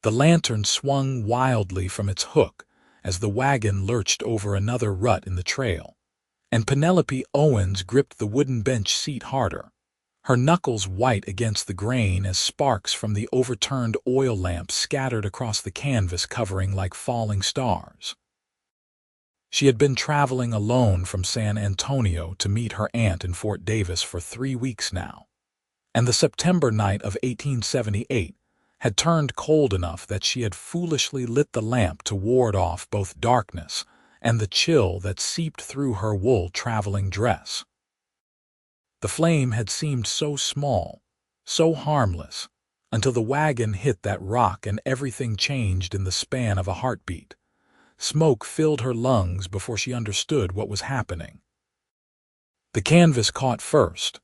The lantern swung wildly from its hook as the wagon lurched over another rut in the trail, and Penelope Owens gripped the wooden bench seat harder, her knuckles white against the grain as sparks from the overturned oil lamp scattered across the canvas covering like falling stars. She had been traveling alone from San Antonio to meet her aunt in Fort Davis for 3 weeks now, and the September night of 1878 had turned cold enough that she had foolishly lit the lamp to ward off both darkness and the chill that seeped through her wool traveling dress. The flame had seemed so small, so harmless, until the wagon hit that rock and everything changed in the span of a heartbeat. Smoke filled her lungs before she understood what was happening. The canvas caught first,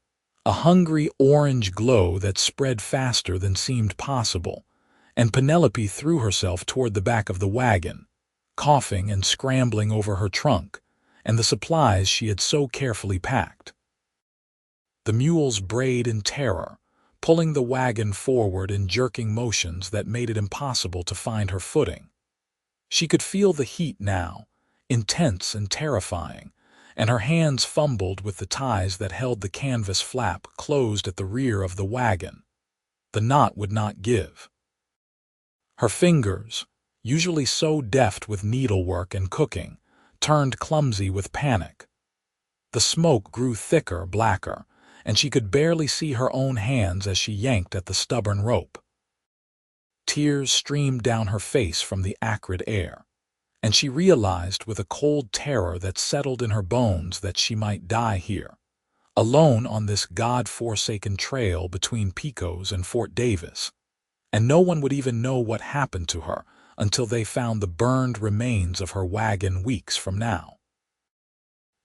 a hungry orange glow that spread faster than seemed possible, and Penelope threw herself toward the back of the wagon, coughing and scrambling over her trunk and the supplies she had so carefully packed. The mules brayed in terror, pulling the wagon forward in jerking motions that made it impossible to find her footing. She could feel the heat now, intense and terrifying, and her hands fumbled with the ties that held the canvas flap closed at the rear of the wagon. The knot would not give. Her fingers, usually so deft with needlework and cooking, turned clumsy with panic. The smoke grew thicker, blacker, and she could barely see her own hands as she yanked at the stubborn rope. Tears streamed down her face from the acrid air, and she realized with a cold terror that settled in her bones that she might die here, alone on this God-forsaken trail between Pecos and Fort Davis, and no one would even know what happened to her until they found the burned remains of her wagon weeks from now.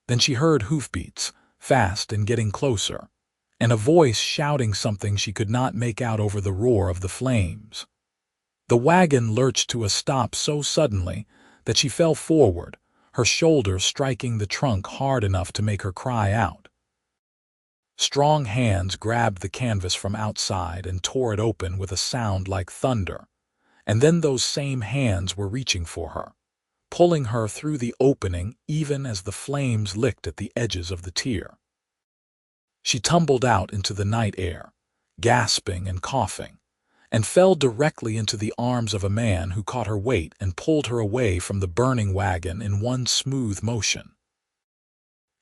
Then she heard hoofbeats, fast and getting closer, and a voice shouting something she could not make out over the roar of the flames. The wagon lurched to a stop so suddenly that she fell forward, her shoulder striking the trunk hard enough to make her cry out. Strong hands grabbed the canvas from outside and tore it open with a sound like thunder, and then those same hands were reaching for her, pulling her through the opening even as the flames licked at the edges of the tier. She tumbled out into the night air, gasping and coughing, and fell directly into the arms of a man who caught her weight and pulled her away from the burning wagon in one smooth motion.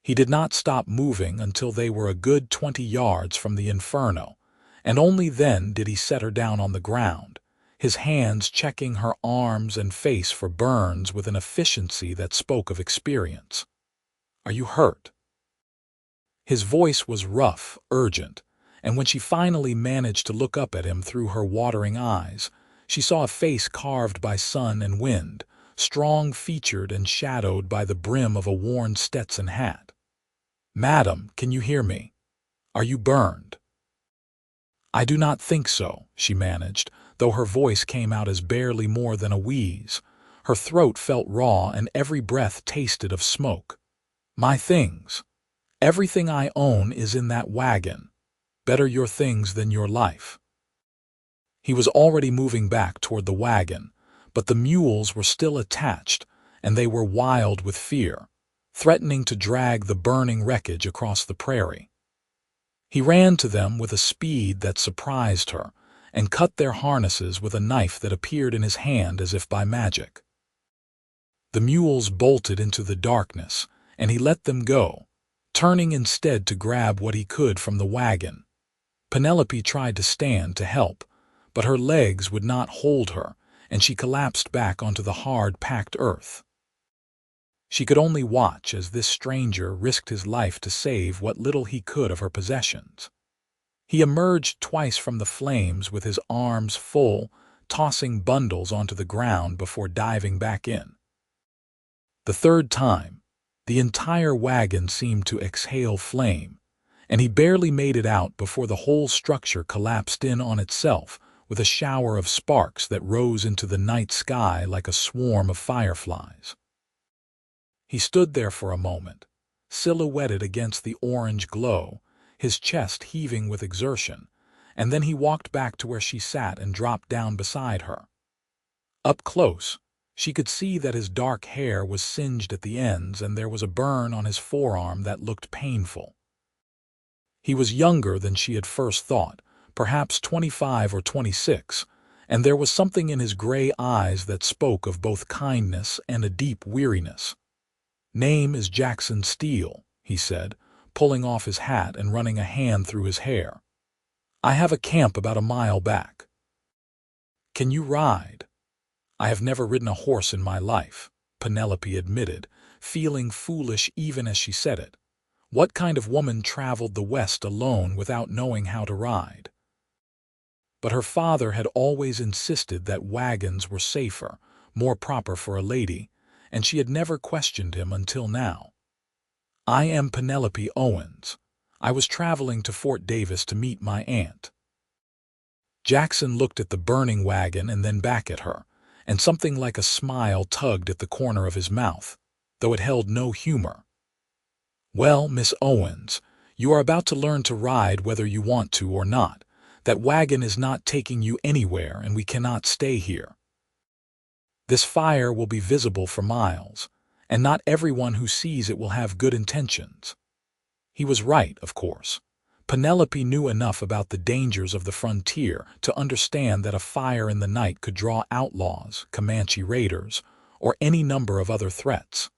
He did not stop moving until they were a good 20 yards from the inferno, and only then did he set her down on the ground, his hands checking her arms and face for burns with an efficiency that spoke of experience. "Are you hurt?" His voice was rough, urgent, and when she finally managed to look up at him through her watering eyes, she saw a face carved by sun and wind, strong-featured and shadowed by the brim of a worn Stetson hat. "Madam, can you hear me? Are you burned?" "I do not think so," she managed, though her voice came out as barely more than a wheeze. Her throat felt raw and every breath tasted of smoke. "My things. Everything I own is in that wagon. Better your things than your life." He was already moving back toward the wagon, but the mules were still attached, and they were wild with fear, threatening to drag the burning wreckage across the prairie. He ran to them with a speed that surprised her, and cut their harnesses with a knife that appeared in his hand as if by magic. The mules bolted into the darkness, and he let them go, turning instead to grab what he could from the wagon. Penelope tried to stand to help, but her legs would not hold her, and she collapsed back onto the hard, packed earth. She could only watch as this stranger risked his life to save what little he could of her possessions. He emerged twice from the flames with his arms full, tossing bundles onto the ground before diving back in. The third time, the entire wagon seemed to exhale flame, and he barely made it out before the whole structure collapsed in on itself with a shower of sparks that rose into the night sky like a swarm of fireflies. He stood there for a moment, silhouetted against the orange glow, his chest heaving with exertion, and then he walked back to where she sat and dropped down beside her. Up close, she could see that his dark hair was singed at the ends and there was a burn on his forearm that looked painful. He was younger than she had first thought, perhaps 25 or 26, and there was something in his gray eyes that spoke of both kindness and a deep weariness. "Name is Jackson Steele," he said, pulling off his hat and running a hand through his hair. "I have a camp about a mile back. Can you ride?" "I have never ridden a horse in my life," Penelope admitted, feeling foolish even as she said it. What kind of woman traveled the West alone without knowing how to ride? But her father had always insisted that wagons were safer, more proper for a lady, and she had never questioned him until now. "I am Penelope Owens. I was traveling to Fort Davis to meet my aunt." Jackson looked at the burning wagon and then back at her, and something like a smile tugged at the corner of his mouth, though it held no humor. "Well, Miss Owens, you are about to learn to ride whether you want to or not. That wagon is not taking you anywhere and we cannot stay here. This fire will be visible for miles, and not everyone who sees it will have good intentions." He was right, of course. Penelope knew enough about the dangers of the frontier to understand that a fire in the night could draw outlaws, Comanche raiders, or any number of other threats.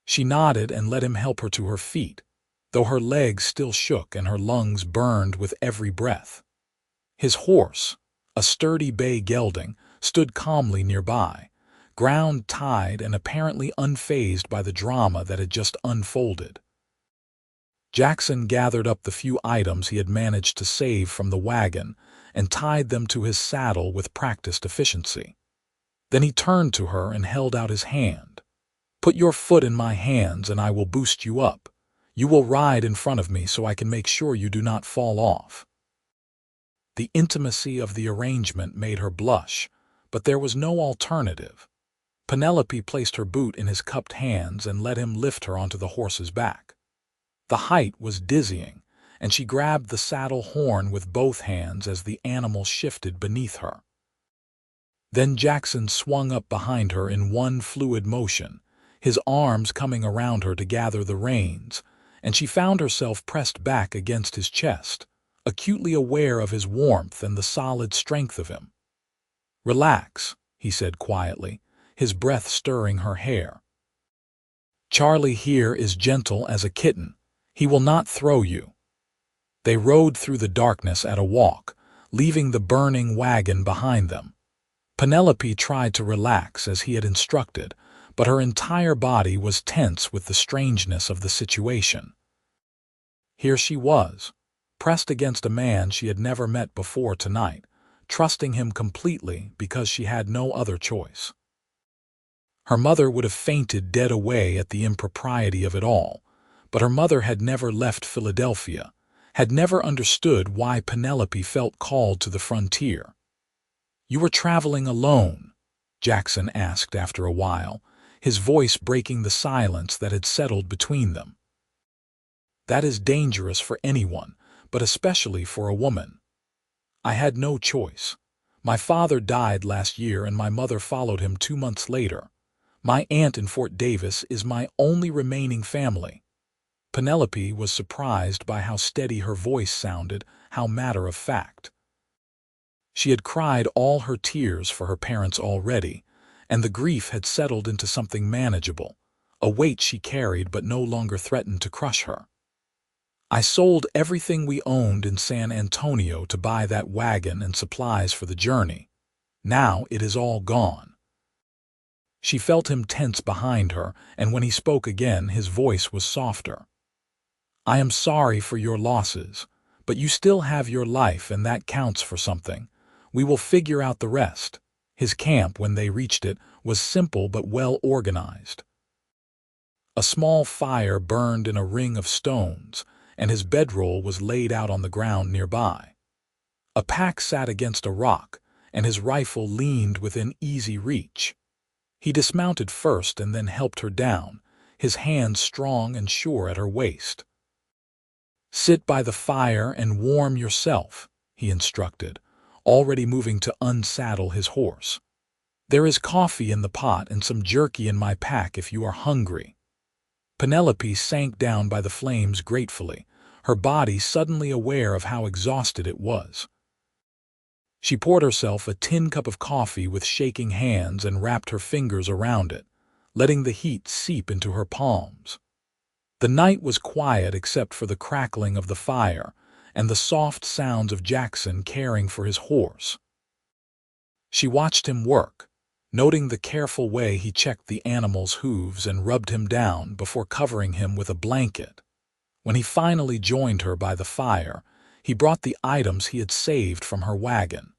She nodded and let him help her to her feet, though her legs still shook and her lungs burned with every breath. His horse, a sturdy bay gelding, stood calmly nearby, ground tied and apparently unfazed by the drama that had just unfolded. Jackson gathered up the few items he had managed to save from the wagon and tied them to his saddle with practiced efficiency. Then he turned to her and held out his hand. "Put your foot in my hands and I will boost you up. You will ride in front of me so I can make sure you do not fall off." The intimacy of the arrangement made her blush, but there was no alternative. Penelope placed her boot in his cupped hands and let him lift her onto the horse's back. The height was dizzying, and she grabbed the saddle horn with both hands as the animal shifted beneath her. Then Jackson swung up behind her in one fluid motion, his arms coming around her to gather the reins, and she found herself pressed back against his chest, acutely aware of his warmth and the solid strength of him. "Relax," he said quietly, his breath stirring her hair. "Charlie here is gentle as a kitten. He will not throw you." They rode through the darkness at a walk, leaving the burning wagon behind them. Penelope tried to relax as he had instructed, but her entire body was tense with the strangeness of the situation. Here she was, pressed against a man she had never met before tonight, trusting him completely because she had no other choice. Her mother would have fainted dead away at the impropriety of it all, but her mother had never left Philadelphia, had never understood why Penelope felt called to the frontier. "You were traveling alone?" Jackson asked after a while, his voice breaking the silence that had settled between them. "That is dangerous for anyone, but especially for a woman." "I had no choice. My father died last year and my mother followed him 2 months later. My aunt in Fort Davis is my only remaining family." Penelope was surprised by how steady her voice sounded, how matter-of-fact. She had cried all her tears for her parents already, and the grief had settled into something manageable, a weight she carried but no longer threatened to crush her. "I sold everything we owned in San Antonio to buy that wagon and supplies for the journey. Now it is all gone." She felt him tense behind her, and when he spoke again, his voice was softer. "I am sorry for your losses, but you still have your life and that counts for something. We will figure out the rest." His camp, when they reached it, was simple but well organized. A small fire burned in a ring of stones, and his bedroll was laid out on the ground nearby. A pack sat against a rock, and his rifle leaned within easy reach. He dismounted first and then helped her down, his hands strong and sure at her waist. "Sit by the fire and warm yourself," he instructed, already moving to unsaddle his horse. There is coffee in the pot and some jerky in my pack if you are hungry. Penelope sank down by the flames gratefully, her body suddenly aware of how exhausted it was. She poured herself a tin cup of coffee with shaking hands and wrapped her fingers around it, letting the heat seep into her palms. The night was quiet except for the crackling of the fire and the soft sounds of Jackson caring for his horse. She watched him work, noting the careful way he checked the animal's hooves and rubbed him down before covering him with a blanket. When he finally joined her by the fire, he brought the items he had saved from her wagon.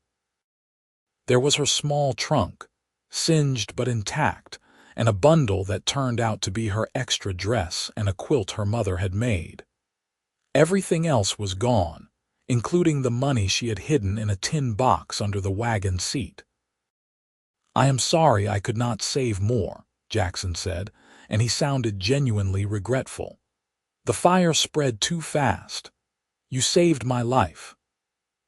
There was her small trunk, singed but intact, and a bundle that turned out to be her extra dress and a quilt her mother had made. Everything else was gone, including the money she had hidden in a tin box under the wagon seat. "I am sorry I could not save more," Jackson said, and he sounded genuinely regretful. "The fire spread too fast. You saved my life."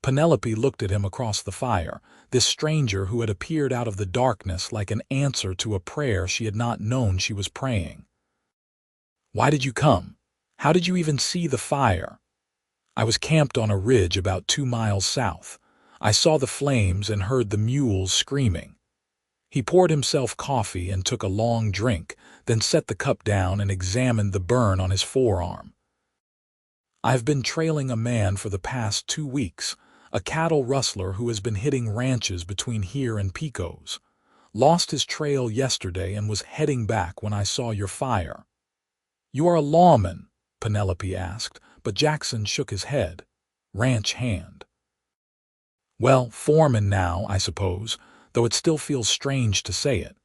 Penelope looked at him across the fire, this stranger who had appeared out of the darkness like an answer to a prayer she had not known she was praying. "Why did you come? How did you even see the fire?" "I was camped on a ridge about 2 miles south. I saw the flames and heard the mules screaming." He poured himself coffee and took a long drink, then set the cup down and examined the burn on his forearm. "I've been trailing a man for the past 2 weeks, a cattle rustler who has been hitting ranches between here and Pecos. Lost his trail yesterday and was heading back when I saw your fire." "You are a lawman?" Penelope asked, but Jackson shook his head. "Ranch hand." "Well, foreman now, I suppose, though it still feels strange to say it.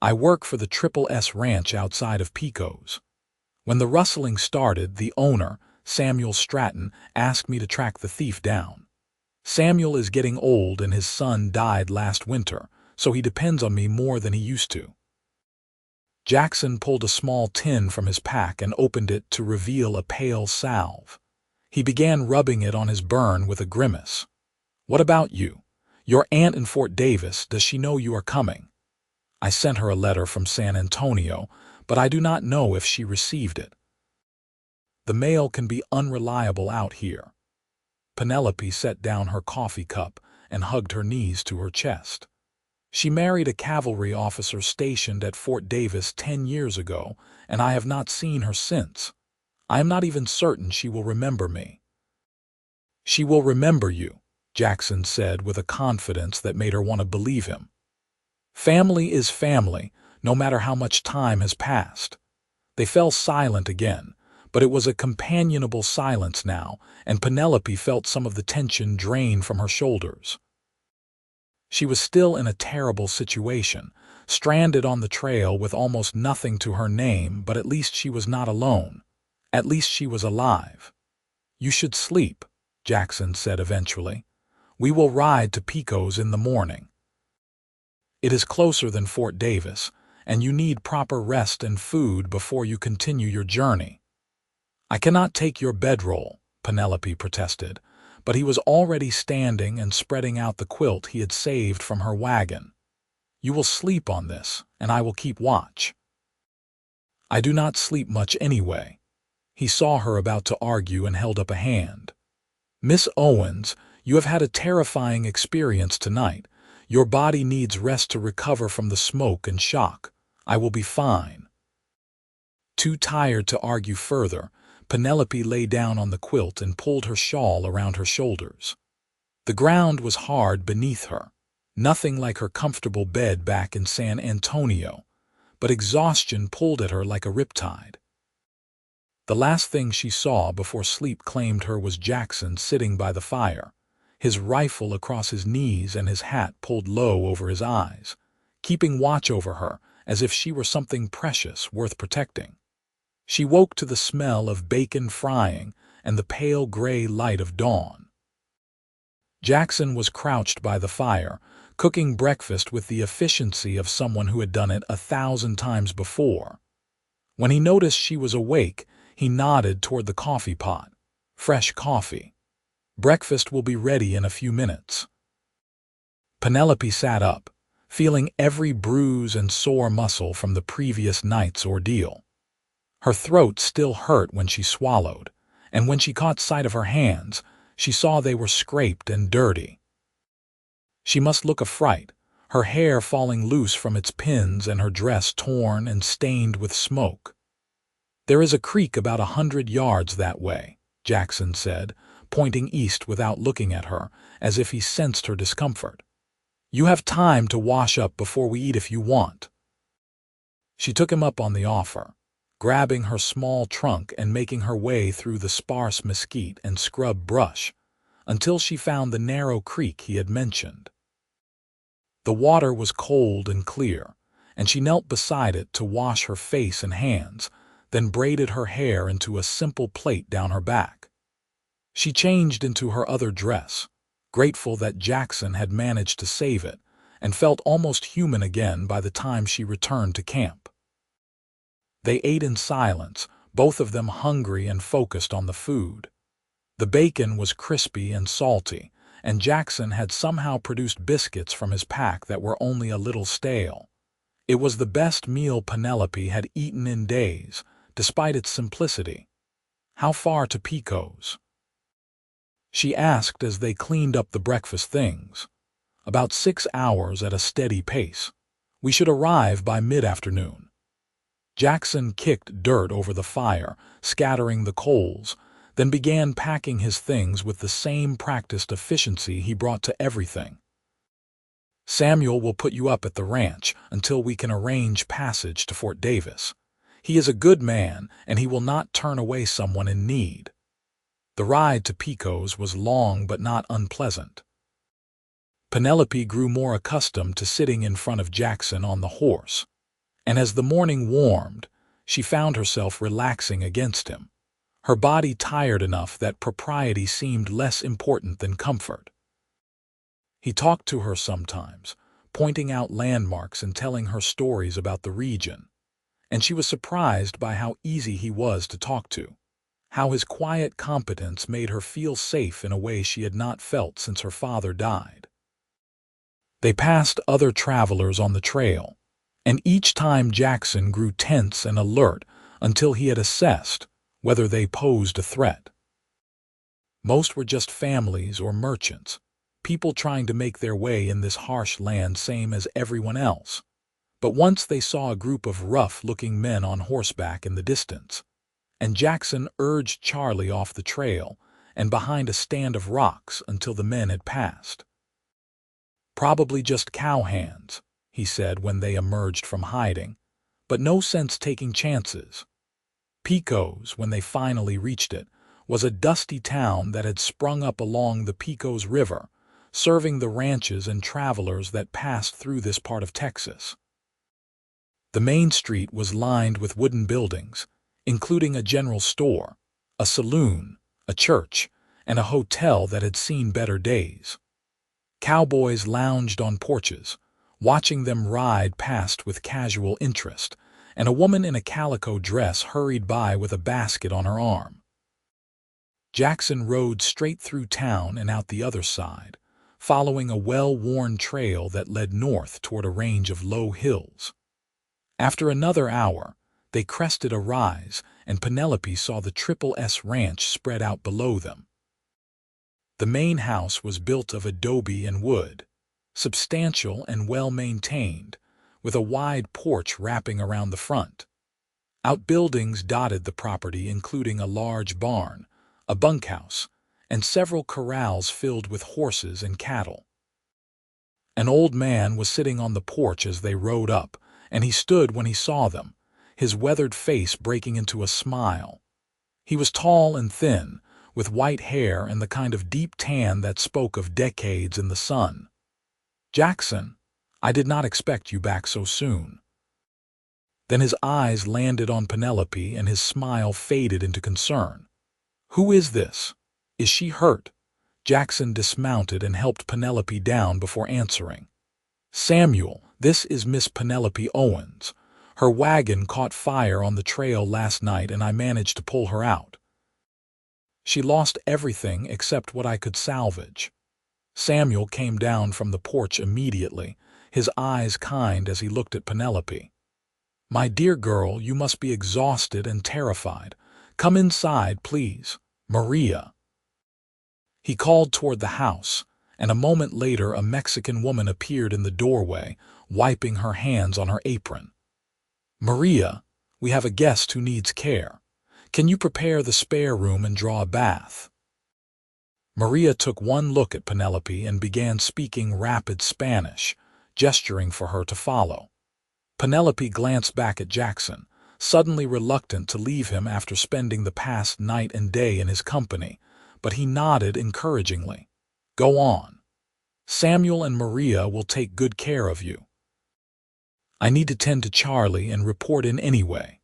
I work for the S Ranch outside of Pecos. When the rustling started, the owner, Samuel Stratton, asked me to track the thief down. Samuel is getting old and his son died last winter, so he depends on me more than he used to." Jackson pulled a small tin from his pack and opened it to reveal a pale salve. He began rubbing it on his burn with a grimace. "What about you? Your aunt in Fort Davis, does she know you are coming?" "I sent her a letter from San Antonio, but I do not know if she received it. The mail can be unreliable out here." Penelope set down her coffee cup and hugged her knees to her chest. "She married a cavalry officer stationed at Fort Davis 10 years ago, and I have not seen her since. I am not even certain she will remember me." "She will remember you," Jackson said with a confidence that made her want to believe him. "Family is family, no matter how much time has passed." They fell silent again, but it was a companionable silence now, and Penelope felt some of the tension drain from her shoulders. She was still in a terrible situation, stranded on the trail with almost nothing to her name, but at least she was not alone. At least she was alive. "You should sleep," Jackson said eventually. "We will ride to Pecos in the morning. It is closer than Fort Davis, and you need proper rest and food before you continue your journey." "I cannot take your bedroll," Penelope protested, but he was already standing and spreading out the quilt he had saved from her wagon. "You will sleep on this, and I will keep watch." "I do not sleep much anyway." He saw her about to argue and held up a hand. "Miss Owens, you have had a terrifying experience tonight. Your body needs rest to recover from the smoke and shock. I will be fine." Too tired to argue further, Penelope lay down on the quilt and pulled her shawl around her shoulders. The ground was hard beneath her, nothing like her comfortable bed back in San Antonio, but exhaustion pulled at her like a riptide. The last thing she saw before sleep claimed her was Jackson sitting by the fire, his rifle across his knees and his hat pulled low over his eyes, keeping watch over her as if she were something precious worth protecting. She woke to the smell of bacon frying and the pale gray light of dawn. Jackson was crouched by the fire, cooking breakfast with the efficiency of someone who had done it 1,000 times before. When he noticed she was awake, he nodded toward the coffee pot. "Fresh coffee. Breakfast will be ready in a few minutes." Penelope sat up, feeling every bruise and sore muscle from the previous night's ordeal. Her throat still hurt when she swallowed, and when she caught sight of her hands, she saw they were scraped and dirty. She must look a fright, her hair falling loose from its pins and her dress torn and stained with smoke. "There is a creek about 100 yards that way," Jackson said, pointing east without looking at her, as if he sensed her discomfort. "You have time to wash up before we eat if you want." She took him up on the offer, grabbing her small trunk and making her way through the sparse mesquite and scrub brush until she found the narrow creek he had mentioned. The water was cold and clear, and she knelt beside it to wash her face and hands, then braided her hair into a simple plait down her back. She changed into her other dress, grateful that Jackson had managed to save it, and felt almost human again by the time she returned to camp. They ate in silence, both of them hungry and focused on the food. The bacon was crispy and salty, and Jackson had somehow produced biscuits from his pack that were only a little stale. It was the best meal Penelope had eaten in days, despite its simplicity. "How far to Pico's?" she asked as they cleaned up the breakfast things. "About 6 hours at a steady pace. We should arrive by mid-afternoon." Jackson kicked dirt over the fire, scattering the coals, then began packing his things with the same practiced efficiency he brought to everything. "Samuel will put you up at the ranch until we can arrange passage to Fort Davis. He is a good man, and he will not turn away someone in need." The ride to Pico's was long but not unpleasant. Penelope grew more accustomed to sitting in front of Jackson on the horse, and as the morning warmed, she found herself relaxing against him, her body tired enough that propriety seemed less important than comfort. He talked to her sometimes, pointing out landmarks and telling her stories about the region, and she was surprised by how easy he was to talk to, how his quiet competence made her feel safe in a way she had not felt since her father died. They passed other travelers on the trail, and each time Jackson grew tense and alert until he had assessed whether they posed a threat. Most were just families or merchants, people trying to make their way in this harsh land same as everyone else. But once they saw a group of rough-looking men on horseback in the distance, and Jackson urged Charlie off the trail and behind a stand of rocks until the men had passed. "Probably just cowhands," he said when they emerged from hiding, "but no sense taking chances." Pico's, when they finally reached it, was a dusty town that had sprung up along the Pecos River, serving the ranches and travelers that passed through this part of Texas. The main street was lined with wooden buildings, including a general store, a saloon, a church, and a hotel that had seen better days. Cowboys lounged on porches, watching them ride past with casual interest, and a woman in a calico dress hurried by with a basket on her arm. Jackson rode straight through town and out the other side, following a well-worn trail that led north toward a range of low hills. After another hour, they crested a rise, and Penelope saw the Triple S Ranch spread out below them. The main house was built of adobe and wood, substantial and well-maintained, with a wide porch wrapping around the front. Outbuildings dotted the property, including a large barn, a bunkhouse, and several corrals filled with horses and cattle. An old man was sitting on the porch as they rode up, and he stood when he saw them, his weathered face breaking into a smile. He was tall and thin, with white hair and the kind of deep tan that spoke of decades in the sun. "Jackson, I did not expect you back so soon." Then his eyes landed on Penelope and his smile faded into concern. "Who is this? Is she hurt?" Jackson dismounted and helped Penelope down before answering. "Samuel, this is Miss Penelope Owens. Her wagon caught fire on the trail last night and I managed to pull her out. She lost everything except what I could salvage." Samuel came down from the porch immediately, his eyes kind as he looked at Penelope. "My dear girl, you must be exhausted and terrified. Come inside, please. Maria." He called toward the house, and a moment later a Mexican woman appeared in the doorway, wiping her hands on her apron. "Maria, we have a guest who needs care. Can you prepare the spare room and draw a bath?" Maria took one look at Penelope and began speaking rapid Spanish, gesturing for her to follow. Penelope glanced back at Jackson, suddenly reluctant to leave him after spending the past night and day in his company, but he nodded encouragingly. "Go on. Samuel and Maria will take good care of you. I need to tend to Charlie and report in anyway."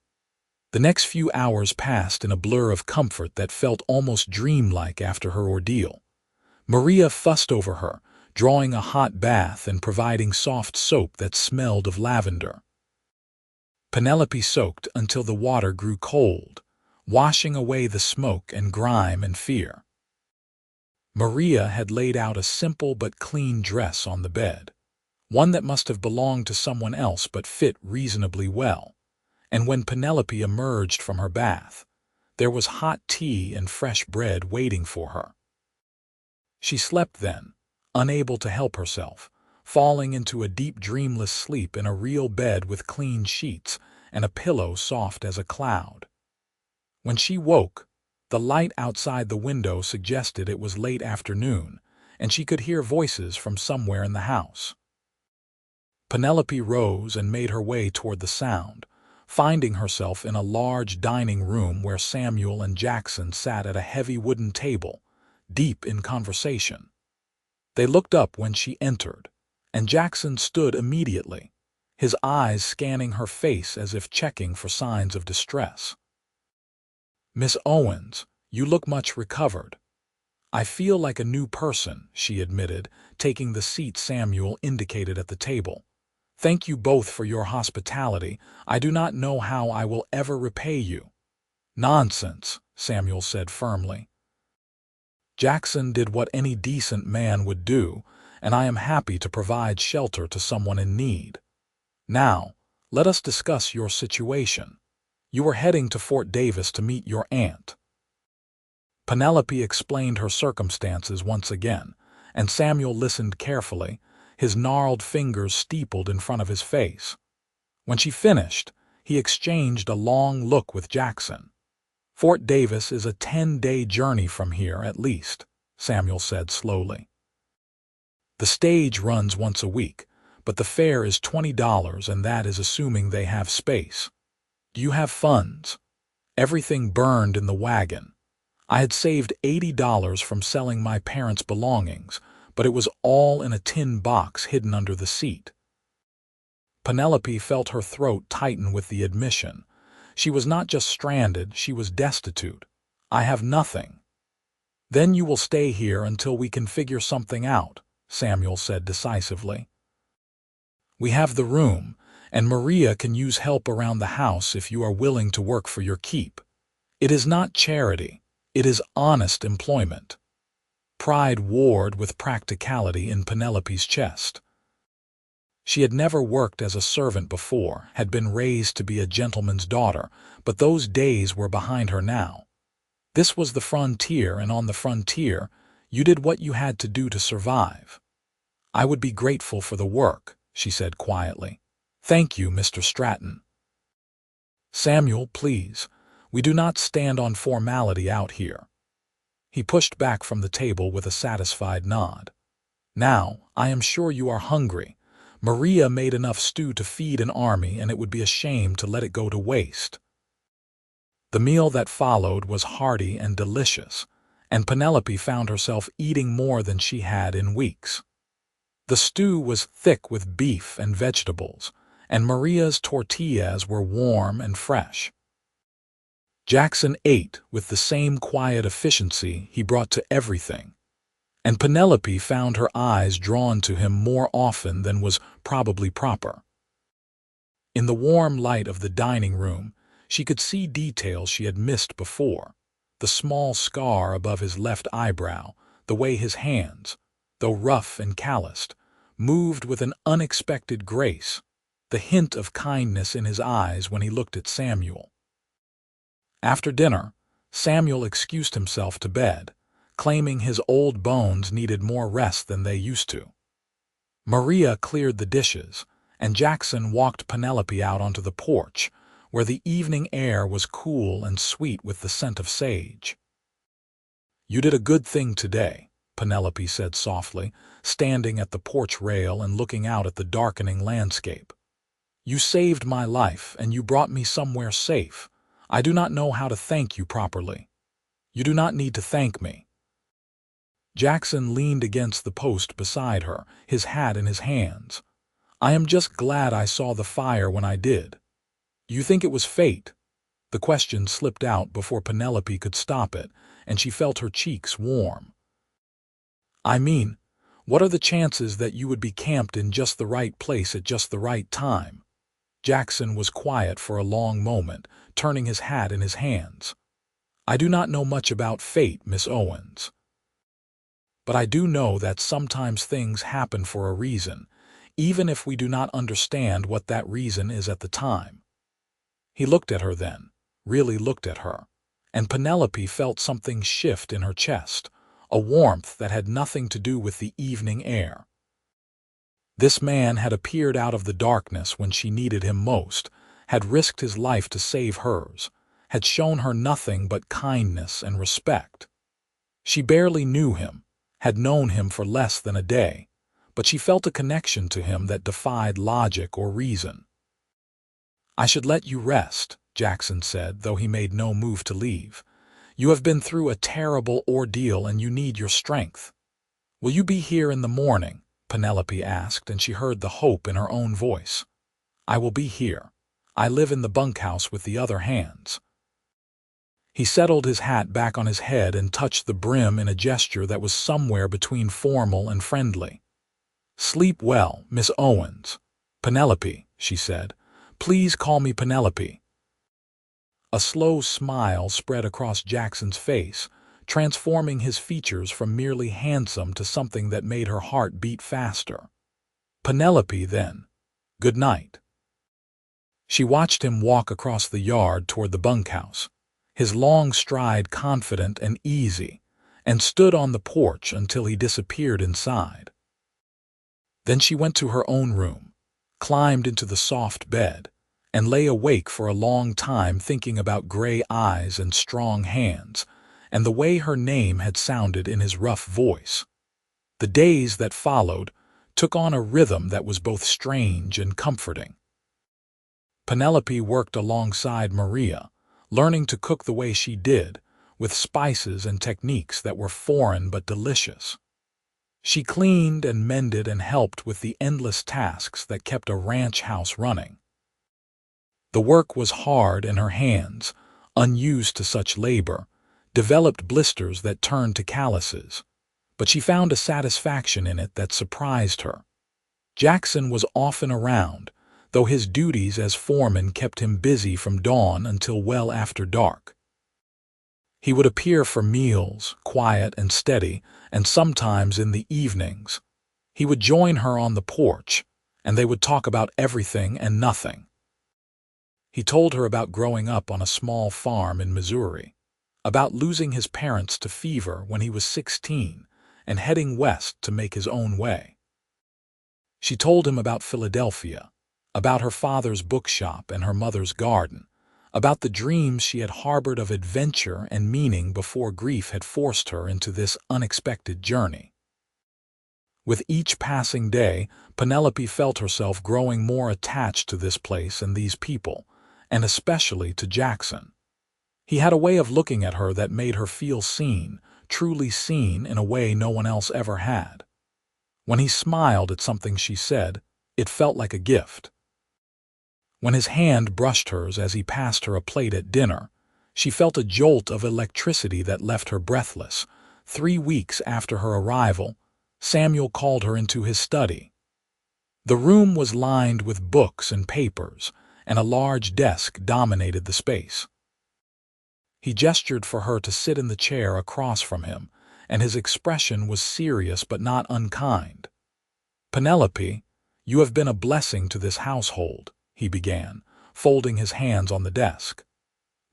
The next few hours passed in a blur of comfort that felt almost dreamlike after her ordeal. Maria fussed over her, drawing a hot bath and providing soft soap that smelled of lavender. Penelope soaked until the water grew cold, washing away the smoke and grime and fear. Maria had laid out a simple but clean dress on the bed, one that must have belonged to someone else but fit reasonably well. And when Penelope emerged from her bath, there was hot tea and fresh bread waiting for her. She slept then, unable to help herself, falling into a deep dreamless sleep in a real bed with clean sheets and a pillow soft as a cloud. When she woke, the light outside the window suggested it was late afternoon, and she could hear voices from somewhere in the house. Penelope rose and made her way toward the sound, finding herself in a large dining room where Samuel and Jackson sat at a heavy wooden table, deep in conversation. They looked up when she entered, and Jackson stood immediately, his eyes scanning her face as if checking for signs of distress. "Miss Owens, you look much recovered." "I feel like a new person," she admitted, taking the seat Samuel indicated at the table. "Thank you both for your hospitality. I do not know how I will ever repay you." "Nonsense," Samuel said firmly. "Jackson did what any decent man would do, and I am happy to provide shelter to someone in need. Now, let us discuss your situation. You are heading to Fort Davis to meet your aunt." Penelope explained her circumstances once again, and Samuel listened carefully, his gnarled fingers steepled in front of his face. When she finished, he exchanged a long look with Jackson. "Fort Davis is a 10-day journey from here, at least," Samuel said slowly. "The stage runs once a week, but the fare is $20, and that is assuming they have space. Do you have funds?" Everything burned in the wagon. I had saved $80 from selling my parents' belongings, but it was all in a tin box hidden under the seat. Penelope felt her throat tighten with the admission. She was not just stranded, she was destitute. "I have nothing." "Then you will stay here until we can figure something out," Samuel said decisively. "We have the room, and Maria can use help around the house if you are willing to work for your keep. It is not charity, it is honest employment." Pride warred with practicality in Penelope's chest. She had never worked as a servant before, had been raised to be a gentleman's daughter, but those days were behind her now. This was the frontier, and on the frontier, you did what you had to do to survive. "I would be grateful for the work," she said quietly. "Thank you, Mr. Stratton." "Samuel, please, we do not stand on formality out here." He pushed back from the table with a satisfied nod. "Now, I am sure you are hungry. Maria made enough stew to feed an army, and it would be a shame to let it go to waste." The meal that followed was hearty and delicious, and Penelope found herself eating more than she had in weeks. The stew was thick with beef and vegetables, and Maria's tortillas were warm and fresh. Jackson ate with the same quiet efficiency he brought to everything, and Penelope found her eyes drawn to him more often than was probably proper. In the warm light of the dining room, she could see details she had missed before: the small scar above his left eyebrow, the way his hands, though rough and calloused, moved with an unexpected grace, the hint of kindness in his eyes when he looked at Samuel. After dinner, Samuel excused himself to bed, claiming his old bones needed more rest than they used to. Maria cleared the dishes, and Jackson walked Penelope out onto the porch, where the evening air was cool and sweet with the scent of sage. "You did a good thing today," Penelope said softly, standing at the porch rail and looking out at the darkening landscape. "You saved my life, and you brought me somewhere safe. I do not know how to thank you properly." "You do not need to thank me." Jackson leaned against the post beside her, his hat in his hands. "I am just glad I saw the fire when I did." "You think it was fate?" The question slipped out before Penelope could stop it, and she felt her cheeks warm. "I mean, what are the chances that you would be camped in just the right place at just the right time?" Jackson was quiet for a long moment, turning his hat in his hands. "I do not know much about fate, Miss Owens. But I do know that sometimes things happen for a reason, even if we do not understand what that reason is at the time." He looked at her then, really looked at her, and Penelope felt something shift in her chest, a warmth that had nothing to do with the evening air. This man had appeared out of the darkness when she needed him most, had risked his life to save hers, had shown her nothing but kindness and respect. She barely knew him, had known him for less than a day, but she felt a connection to him that defied logic or reason. "I should let you rest," Jackson said, though he made no move to leave. "You have been through a terrible ordeal and you need your strength." "Will you be here in the morning?" Penelope asked, and she heard the hope in her own voice. "I will be here. I live in the bunkhouse with the other hands." He settled his hat back on his head and touched the brim in a gesture that was somewhere between formal and friendly. "Sleep well, Miss Owens." "Penelope," she said. "Please call me Penelope." A slow smile spread across Jackson's face, transforming his features from merely handsome to something that made her heart beat faster. "Penelope, then. Good night." She watched him walk across the yard toward the bunkhouse, his long stride confident and easy, and stood on the porch until he disappeared inside. Then she went to her own room, climbed into the soft bed, and lay awake for a long time thinking about gray eyes and strong hands, and the way her name had sounded in his rough voice. The days that followed took on a rhythm that was both strange and comforting. Penelope worked alongside Maria, learning to cook the way she did, with spices and techniques that were foreign but delicious. She cleaned and mended and helped with the endless tasks that kept a ranch house running. The work was hard, and her hands, unused to such labor, developed blisters that turned to calluses, but she found a satisfaction in it that surprised her. Jackson was often around, though his duties as foreman kept him busy from dawn until well after dark. He would appear for meals, quiet and steady, and sometimes in the evenings. He would join her on the porch, and they would talk about everything and nothing. He told her about growing up on a small farm in Missouri, about losing his parents to fever when he was 16 and heading west to make his own way. She told him about Philadelphia, about her father's bookshop and her mother's garden, about the dreams she had harbored of adventure and meaning before grief had forced her into this unexpected journey. With each passing day, Penelope felt herself growing more attached to this place and these people, and especially to Jackson. He had a way of looking at her that made her feel seen, truly seen in a way no one else ever had. When he smiled at something she said, it felt like a gift. When his hand brushed hers as he passed her a plate at dinner, she felt a jolt of electricity that left her breathless. 3 weeks after her arrival, Samuel called her into his study. The room was lined with books and papers, and a large desk dominated the space. He gestured for her to sit in the chair across from him, and his expression was serious but not unkind. Penelope, you have been a blessing to this household, he began, folding his hands on the desk.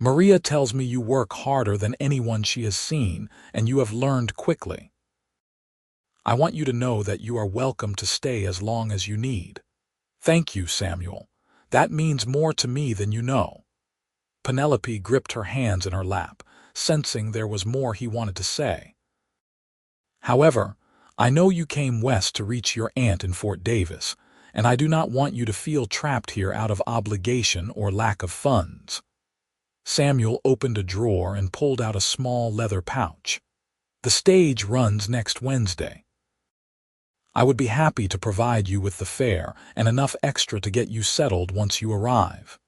Maria tells me you work harder than anyone she has seen, and you have learned quickly. I want you to know that you are welcome to stay as long as you need. Thank you, Samuel. That means more to me than you know. Penelope gripped her hands in her lap, sensing there was more he wanted to say. However, I know you came west to reach your aunt in Fort Davis, and I do not want you to feel trapped here out of obligation or lack of funds. Samuel opened a drawer and pulled out a small leather pouch. The stage runs next Wednesday. I would be happy to provide you with the fare and enough extra to get you settled once you arrive.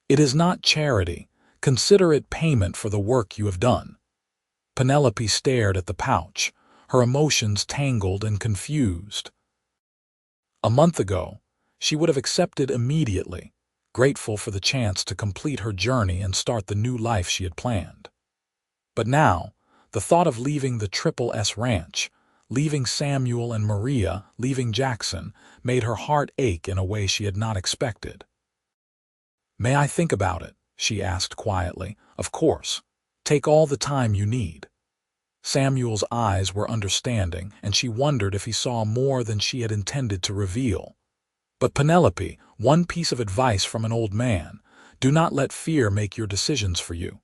It is not charity. Consider it payment for the work you have done. Penelope stared at the pouch, her emotions tangled and confused. A month ago, she would have accepted immediately, grateful for the chance to complete her journey and start the new life she had planned. But now, the thought of leaving the Triple S Ranch, leaving Samuel and Maria, leaving Jackson, made her heart ache in a way she had not expected. "May I think about it?" she asked quietly. "Of course. Take all the time you need." Samuel's eyes were understanding, and she wondered if he saw more than she had intended to reveal. "But Penelope, one piece of advice from an old man: do not let fear make your decisions for you.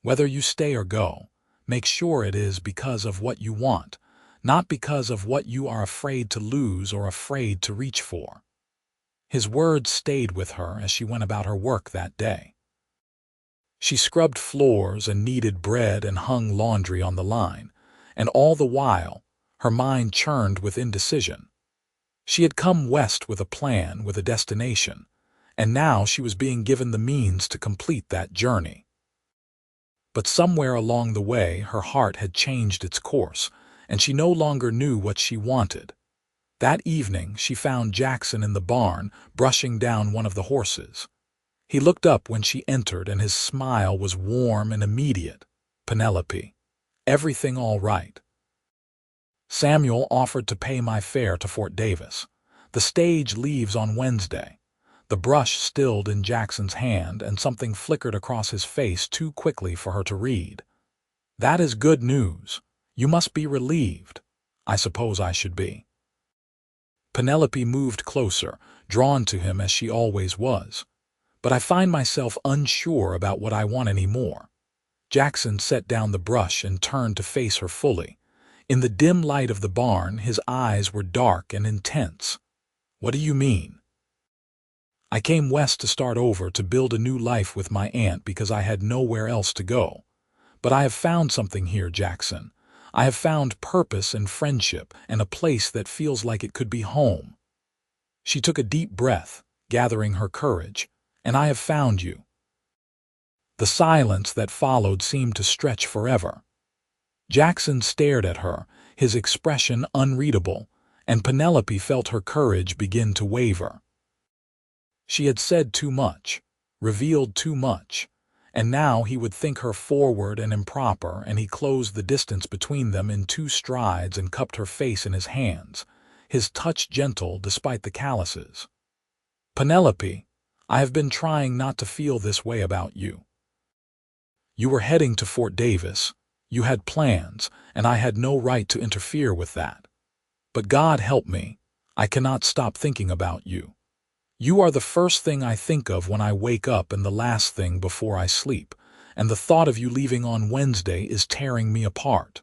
Whether you stay or go, make sure it is because of what you want, not because of what you are afraid to lose or afraid to reach for." His words stayed with her as she went about her work that day. She scrubbed floors and kneaded bread and hung laundry on the line, and all the while, her mind churned with indecision. She had come west with a plan, with a destination, and now she was being given the means to complete that journey. But somewhere along the way, her heart had changed its course, and she no longer knew what she wanted. That evening, she found Jackson in the barn, brushing down one of the horses. He looked up when she entered, and his smile was warm and immediate. "Penelope, everything all right?" "Samuel offered to pay my fare to Fort Davis. The stage leaves on Wednesday." The brush stilled in Jackson's hand, and something flickered across his face too quickly for her to read. "That is good news. You must be relieved." "I suppose I should be." Penelope moved closer, drawn to him as she always was. "But I find myself unsure about what I want anymore." Jackson set down the brush and turned to face her fully. In the dim light of the barn, his eyes were dark and intense. "What do you mean?" "I came west to start over, to build a new life with my aunt because I had nowhere else to go. But I have found something here, Jackson. I have found purpose and friendship and a place that feels like it could be home." She took a deep breath, gathering her courage. "And I have found you." The silence that followed seemed to stretch forever. Jackson stared at her, his expression unreadable, and Penelope felt her courage begin to waver. She had said too much, revealed too much, and now he would think her forward and improper, and he closed the distance between them in 2 strides and cupped her face in his hands, his touch gentle despite the calluses. "Penelope, I have been trying not to feel this way about you. You were heading to Fort Davis, you had plans, and I had no right to interfere with that. But God help me, I cannot stop thinking about you. You are the first thing I think of when I wake up and the last thing before I sleep, and the thought of you leaving on Wednesday is tearing me apart."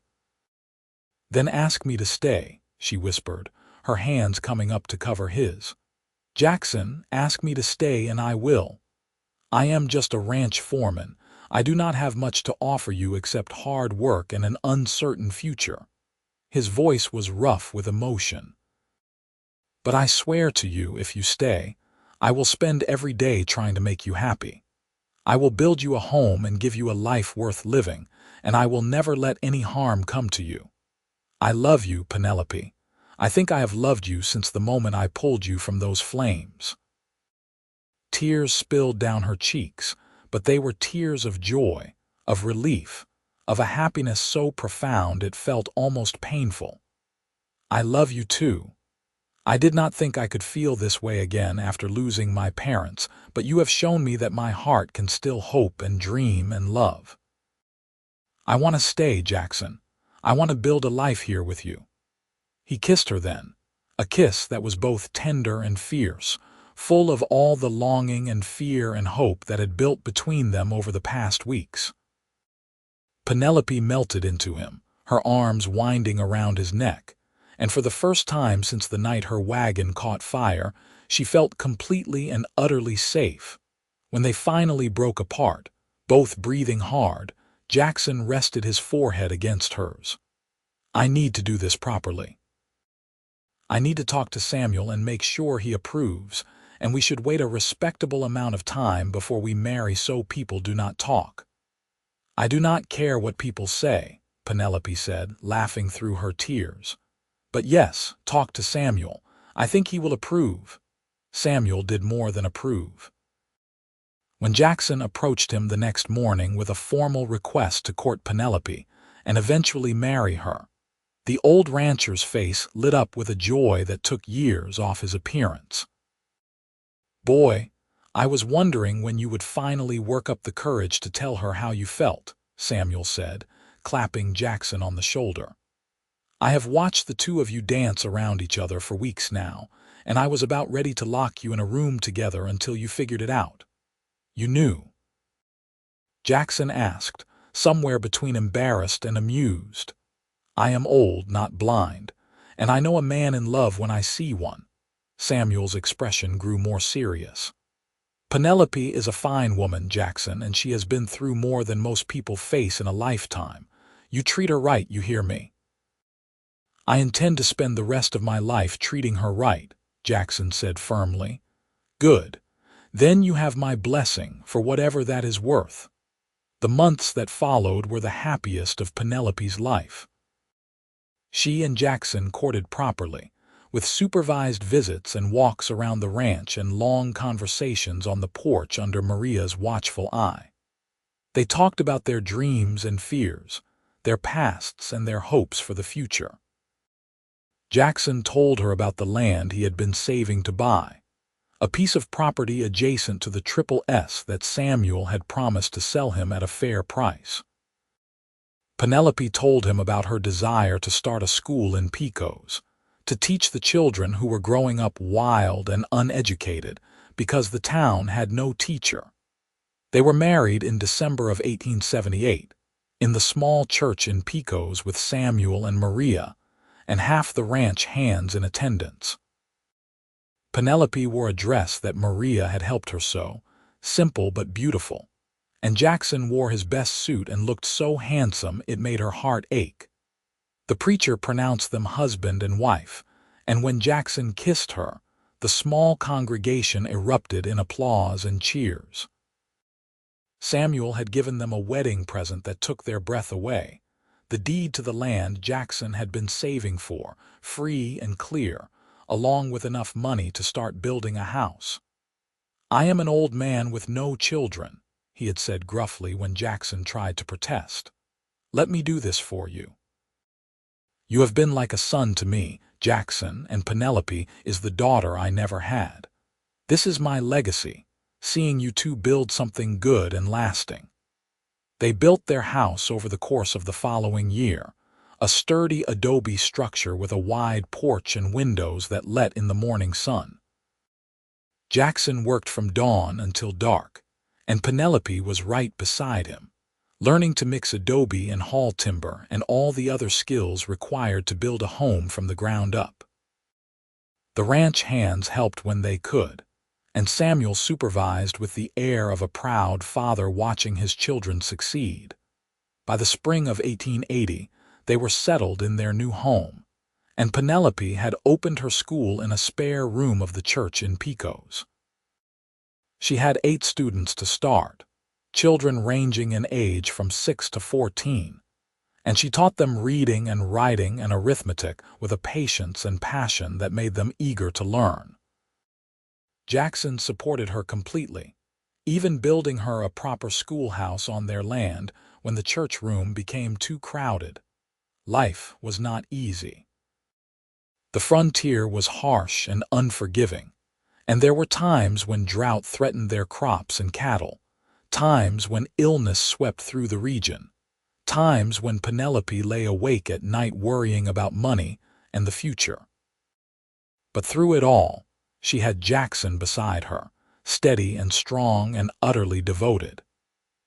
"Then ask me to stay," she whispered, her hands coming up to cover his. "Jackson, ask me to stay and I will. I am just a ranch foreman. I do not have much to offer you except hard work and an uncertain future." His voice was rough with emotion. "But I swear to you, if you stay, I will spend every day trying to make you happy. I will build you a home and give you a life worth living, and I will never let any harm come to you. I love you, Penelope. I think I have loved you since the moment I pulled you from those flames." Tears spilled down her cheeks, but they were tears of joy, of relief, of a happiness so profound it felt almost painful. "I love you too." I did not think I could feel this way again after losing my parents, but you have shown me that my heart can still hope and dream and love. I want to stay, Jackson. I want to build a life here with you." He kissed her then, a kiss that was both tender and fierce, full of all the longing and fear and hope that had built between them over the past weeks. Penelope melted into him, her arms winding around his neck, and for the first time since the night her wagon caught fire, she felt completely and utterly safe. When they finally broke apart, both breathing hard, Jackson rested his forehead against hers. "I need to do this properly. I need to talk to Samuel and make sure he approves, and we should wait a respectable amount of time before we marry so people do not talk." "I do not care what people say," Penelope said, laughing through her tears. "But yes, talk to Samuel. I think he will approve." Samuel did more than approve. When Jackson approached him the next morning with a formal request to court Penelope and eventually marry her, the old rancher's face lit up with a joy that took years off his appearance. "Boy, I was wondering when you would finally work up the courage to tell her how you felt," Samuel said, clapping Jackson on the shoulder. "I have watched the two of you dance around each other for weeks now, and I was about ready to lock you in a room together until you figured it out. You knew?" Jackson asked, somewhere between embarrassed and amused. "I am old, not blind, and I know a man in love when I see one." Samuel's expression grew more serious. "Penelope is a fine woman, Jackson, and she has been through more than most people face in a lifetime. You treat her right, you hear me?" "I intend to spend the rest of my life treating her right," Jackson said firmly. "Good. Then you have my blessing, for whatever that is worth." The months that followed were the happiest of Penelope's life. She and Jackson courted properly, with supervised visits and walks around the ranch and long conversations on the porch under Maria's watchful eye. They talked about their dreams and fears, their pasts and their hopes for the future. Jackson told her about the land he had been saving to buy, a piece of property adjacent to the Triple S that Samuel had promised to sell him at a fair price. Penelope told him about her desire to start a school in Pecos, to teach the children who were growing up wild and uneducated because the town had no teacher. They were married in December of 1878, in the small church in Pecos with Samuel and Maria, and half the ranch hands in attendance. Penelope wore a dress that Maria had helped her sew, simple but beautiful, and Jackson wore his best suit and looked so handsome it made her heart ache. The preacher pronounced them husband and wife, and when Jackson kissed her, the small congregation erupted in applause and cheers. Samuel had given them a wedding present that took their breath away, the deed to the land Jackson had been saving for, free and clear, along with enough money to start building a house. "I am an old man with no children," he had said gruffly when Jackson tried to protest. "Let me do this for you. You have been like a son to me, Jackson, and Penelope is the daughter I never had. This is my legacy, seeing you two build something good and lasting." They built their house over the course of the following year, a sturdy adobe structure with a wide porch and windows that let in the morning sun. Jackson worked from dawn until dark, and Penelope was right beside him, learning to mix adobe and haul timber and all the other skills required to build a home from the ground up. The ranch hands helped when they could, and Samuel supervised with the air of a proud father watching his children succeed. By the spring of 1880, they were settled in their new home, and Penelope had opened her school in a spare room of the church in Pecos. She had 8 students to start, children ranging in age from 6 to 14, and she taught them reading and writing and arithmetic with a patience and passion that made them eager to learn. Jackson supported her completely, even building her a proper schoolhouse on their land when the church room became too crowded. Life was not easy. The frontier was harsh and unforgiving, and there were times when drought threatened their crops and cattle, times when illness swept through the region, times when Penelope lay awake at night worrying about money and the future. But through it all, she had Jackson beside her, steady and strong and utterly devoted.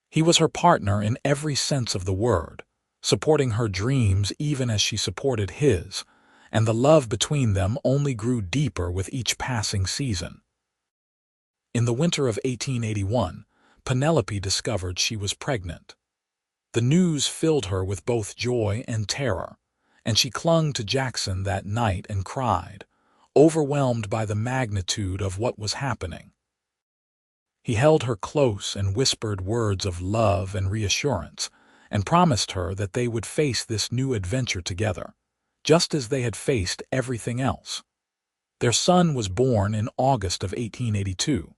He was her partner in every sense of the word, supporting her dreams even as she supported his, and the love between them only grew deeper with each passing season. In the winter of 1881, Penelope discovered she was pregnant. The news filled her with both joy and terror, and she clung to Jackson that night and cried, overwhelmed by the magnitude of what was happening. He held her close and whispered words of love and reassurance, and promised her that they would face this new adventure together, just as they had faced everything else. Their son was born in August of 1882,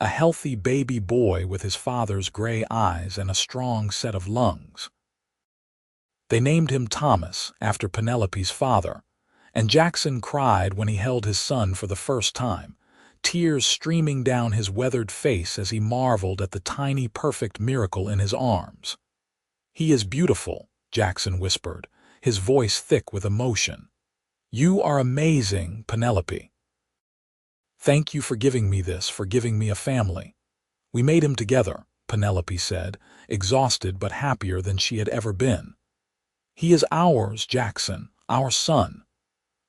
a healthy baby boy with his father's gray eyes and a strong set of lungs. They named him Thomas, after Penelope's father, and Jackson cried when he held his son for the first time, tears streaming down his weathered face as he marveled at the tiny, perfect miracle in his arms. "He is beautiful," Jackson whispered, his voice thick with emotion. "You are amazing, Penelope. Thank you for giving me this, for giving me a family." "We made him together," Penelope said, exhausted but happier than she had ever been. "He is ours, Jackson, our son."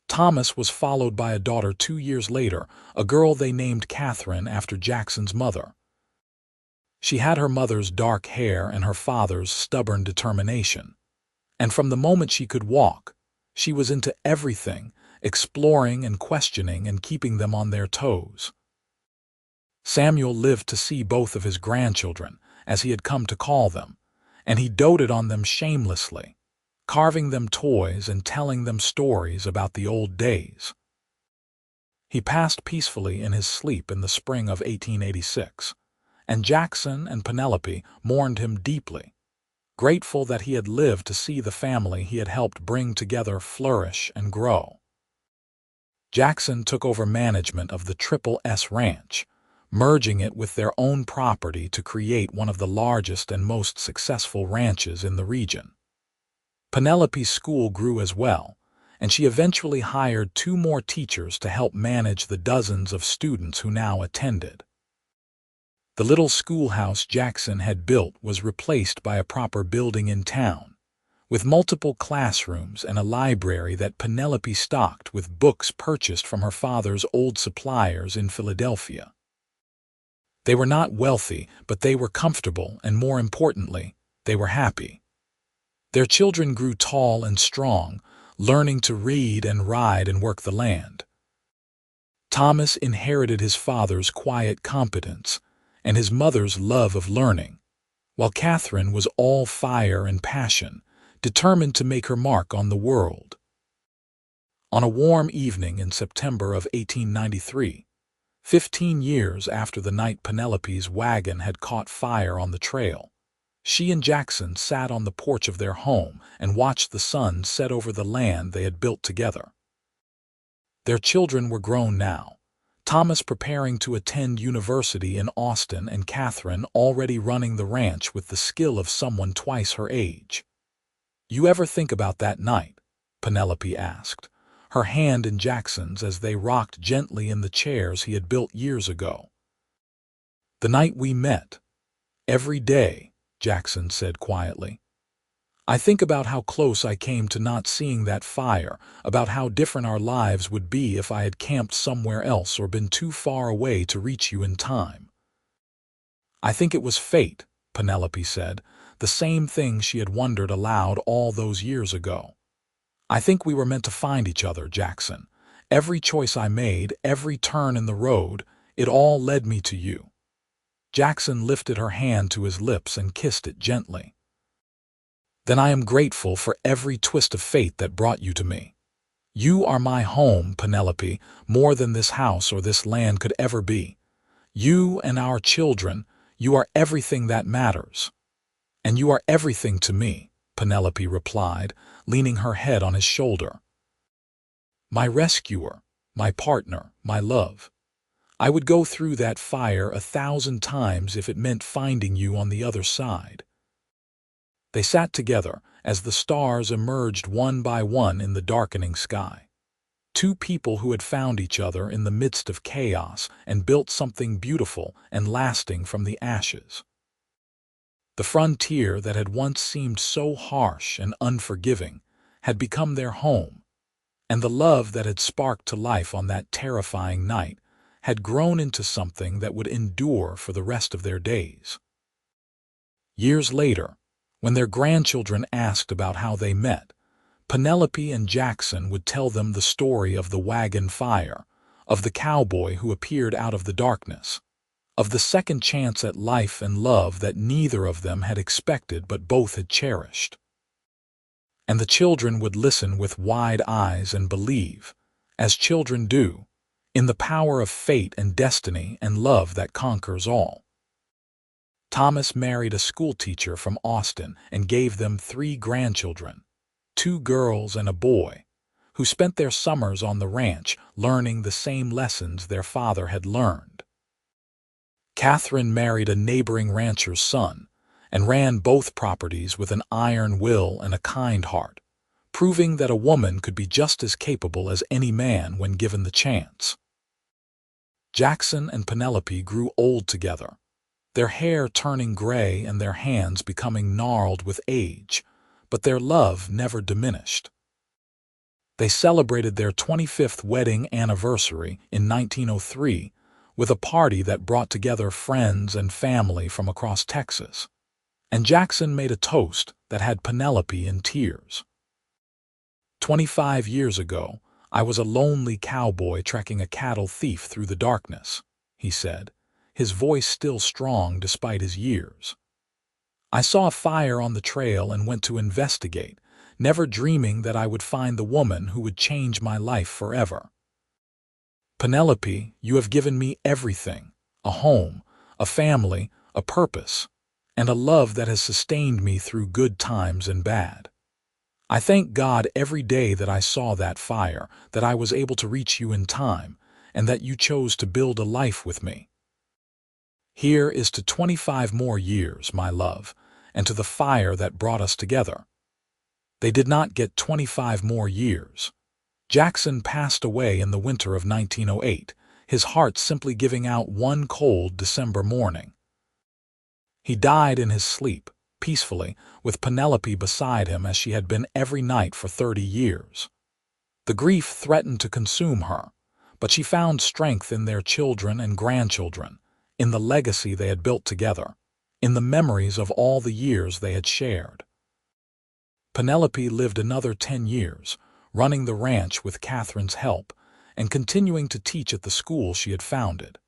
Thomas was followed by a daughter 2 years later, a girl they named Catherine after Jackson's mother. She had her mother's dark hair and her father's stubborn determination. And from the moment she could walk, she was into everything, exploring and questioning and keeping them on their toes. Samuel lived to see both of his grandchildren, as he had come to call them, and he doted on them shamelessly, carving them toys and telling them stories about the old days. He passed peacefully in his sleep in the spring of 1886, and Jackson and Penelope mourned him deeply, grateful that he had lived to see the family he had helped bring together flourish and grow. Jackson took over management of the Triple S Ranch, merging it with their own property to create one of the largest and most successful ranches in the region. Penelope's school grew as well, and she eventually hired 2 more teachers to help manage the dozens of students who now attended. The little schoolhouse Jackson had built was replaced by a proper building in town, with multiple classrooms and a library that Penelope stocked with books purchased from her father's old suppliers in Philadelphia. They were not wealthy, but they were comfortable, and more importantly, they were happy. Their children grew tall and strong, learning to read and ride and work the land. Thomas inherited his father's quiet competence and his mother's love of learning, while Catherine was all fire and passion, determined to make her mark on the world. On a warm evening in September of 1893, 15 years after the night Penelope's wagon had caught fire on the trail, she and Jackson sat on the porch of their home and watched the sun set over the land they had built together. Their children were grown now, Thomas preparing to attend university in Austin and Catherine already running the ranch with the skill of someone twice her age. "You ever think about that night?" Penelope asked, her hand in Jackson's as they rocked gently in the chairs he had built years ago. "The night we met. Every day," Jackson said quietly. "I think about how close I came to not seeing that fire, about how different our lives would be if I had camped somewhere else or been too far away to reach you in time." "I think it was fate," Penelope said, the same thing she had wondered aloud all those years ago. "I think we were meant to find each other, Jackson. Every choice I made, every turn in the road, it all led me to you." Jackson lifted her hand to his lips and kissed it gently. "Then I am grateful for every twist of fate that brought you to me. You are my home, Penelope, more than this house or this land could ever be. You and our children, you are everything that matters." "And you are everything to me," Penelope replied, leaning her head on his shoulder. My rescuer, my partner, my love. I would go through that fire 1,000 times if it meant finding you on the other side." They sat together as the stars emerged one by one in the darkening sky. Two people who had found each other in the midst of chaos and built something beautiful and lasting from the ashes. The frontier that had once seemed so harsh and unforgiving had become their home, and the love that had sparked to life on that terrifying night had grown into something that would endure for the rest of their days. Years later, when their grandchildren asked about how they met, Penelope and Jackson would tell them the story of the wagon fire, of the cowboy who appeared out of the darkness, of the second chance at life and love that neither of them had expected but both had cherished. And the children would listen with wide eyes and believe, as children do, in the power of fate and destiny and love that conquers all. Thomas married a schoolteacher from Austin and gave them 3 grandchildren, 2 girls and a boy, who spent their summers on the ranch learning the same lessons their father had learned. Catherine married a neighboring rancher's son and ran both properties with an iron will and a kind heart, proving that a woman could be just as capable as any man when given the chance. Jackson and Penelope grew old together, their hair turning gray and their hands becoming gnarled with age, but their love never diminished. They celebrated their 25th wedding anniversary in 1903 with a party that brought together friends and family from across Texas, and Jackson made a toast that had Penelope in tears. 25 years ago, I was a lonely cowboy tracking a cattle thief through the darkness, he said, his voice still strong despite his years. I saw a fire on the trail and went to investigate, never dreaming that I would find the woman who would change my life forever. Penelope, you have given me everything, a home, a family, a purpose, and a love that has sustained me through good times and bad. I thank God every day that I saw that fire, that I was able to reach you in time, and that you chose to build a life with me. Here is to 25 more years, my love, and to the fire that brought us together. They did not get 25 more years. Jackson passed away in the winter of 1908, his heart simply giving out one cold December morning. He died in his sleep, peacefully, with Penelope beside him as she had been every night for 30 years. The grief threatened to consume her, but she found strength in their children and grandchildren, in the legacy they had built together, in the memories of all the years they had shared. Penelope lived another 10 years, running the ranch with Catherine's help and continuing to teach at the school she had founded.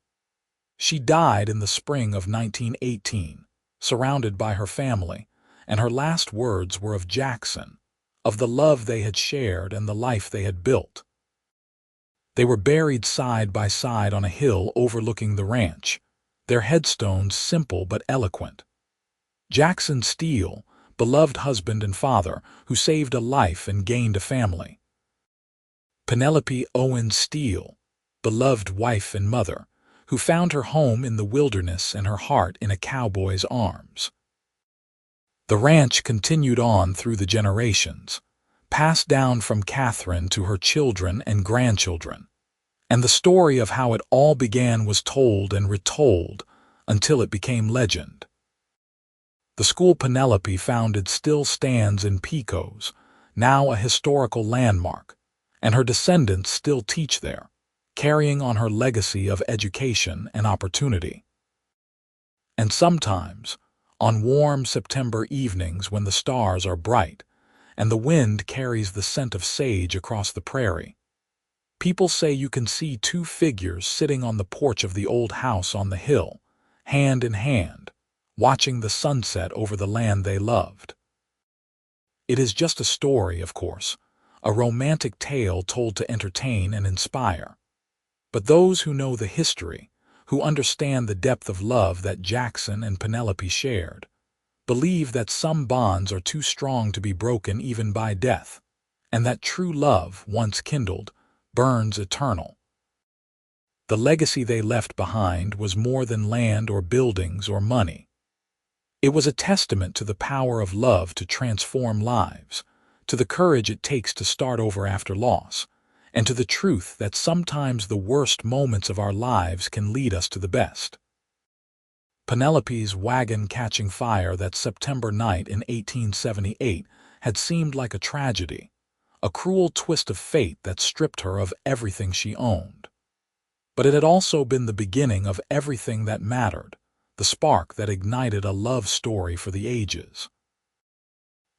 She died in the spring of 1918, surrounded by her family, and her last words were of Jackson, of the love they had shared and the life they had built. They were buried side by side on a hill overlooking the ranch, their headstones simple but eloquent. Jackson Steele, beloved husband and father, who saved a life and gained a family. Penelope Owens Steele, beloved wife and mother, who found her home in the wilderness and her heart in a cowboy's arms. The ranch continued on through the generations, passed down from Catherine to her children and grandchildren, and the story of how it all began was told and retold until it became legend. The school Penelope founded still stands in Pecos, now a historical landmark, and her descendants still teach there, carrying on her legacy of education and opportunity. And sometimes, on warm September evenings when the stars are bright and the wind carries the scent of sage across the prairie, people say you can see 2 figures sitting on the porch of the old house on the hill, hand in hand, watching the sunset over the land they loved. It is just a story, of course, a romantic tale told to entertain and inspire. But those who know the history, who understand the depth of love that Jackson and Penelope shared, believe that some bonds are too strong to be broken even by death, and that true love, once kindled, burns eternal. The legacy they left behind was more than land or buildings or money. It was a testament to the power of love to transform lives, to the courage it takes to start over after loss, and to the truth that sometimes the worst moments of our lives can lead us to the best. Penelope's wagon catching fire that September night in 1878 had seemed like a tragedy, a cruel twist of fate that stripped her of everything she owned. But it had also been the beginning of everything that mattered, the spark that ignited a love story for the ages.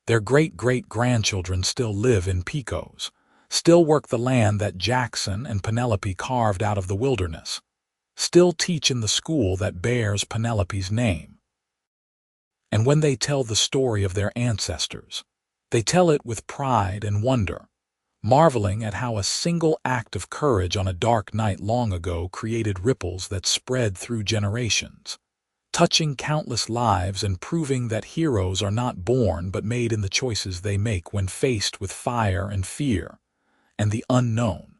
Their great-great-grandchildren still live in Pecos, still work the land that Jackson and Penelope carved out of the wilderness, still teach in the school that bears Penelope's name. And when they tell the story of their ancestors, they tell it with pride and wonder, marveling at how a single act of courage on a dark night long ago created ripples that spread through generations, touching countless lives and proving that heroes are not born but made in the choices they make when faced with fire and fear and the unknown.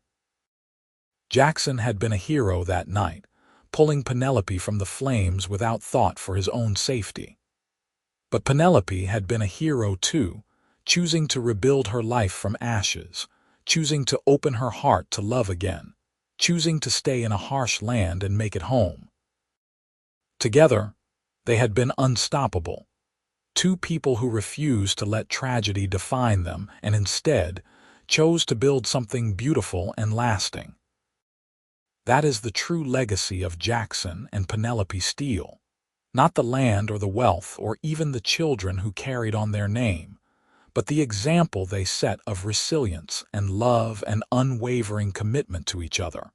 Jackson had been a hero that night, pulling Penelope from the flames without thought for his own safety. But Penelope had been a hero too, choosing to rebuild her life from ashes, choosing to open her heart to love again, choosing to stay in a harsh land and make it home. Together, they had been unstoppable, two people who refused to let tragedy define them and instead chose to build something beautiful and lasting. That is the true legacy of Jackson and Penelope Steele, not the land or the wealth or even the children who carried on their name, but the example they set of resilience and love and unwavering commitment to each other,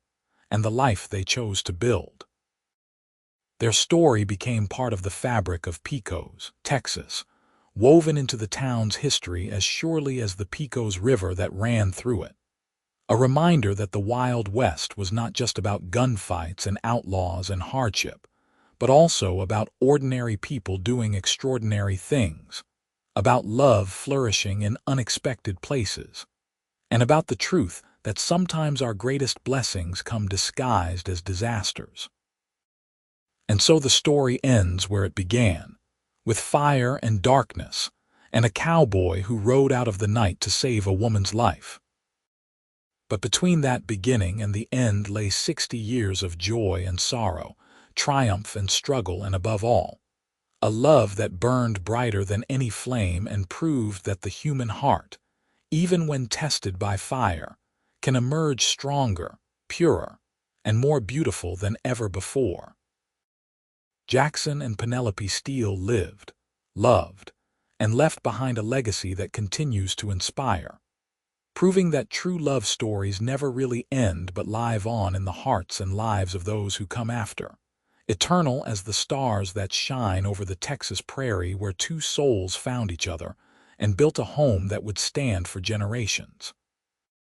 and the life they chose to build. Their story became part of the fabric of Pecos, Texas, woven into the town's history as surely as the Pecos River that ran through it. A reminder that the Wild West was not just about gunfights and outlaws and hardship, but also about ordinary people doing extraordinary things, about love flourishing in unexpected places, and about the truth that sometimes our greatest blessings come disguised as disasters. And so the story ends where it began, with fire and darkness, and a cowboy who rode out of the night to save a woman's life. But between that beginning and the end lay 60 years of joy and sorrow, triumph and struggle, and above all, a love that burned brighter than any flame and proved that the human heart, even when tested by fire, can emerge stronger, purer, and more beautiful than ever before. Jackson and Penelope Steele lived, loved, and left behind a legacy that continues to inspire, proving that true love stories never really end but live on in the hearts and lives of those who come after, eternal as the stars that shine over the Texas prairie where two souls found each other and built a home that would stand for generations.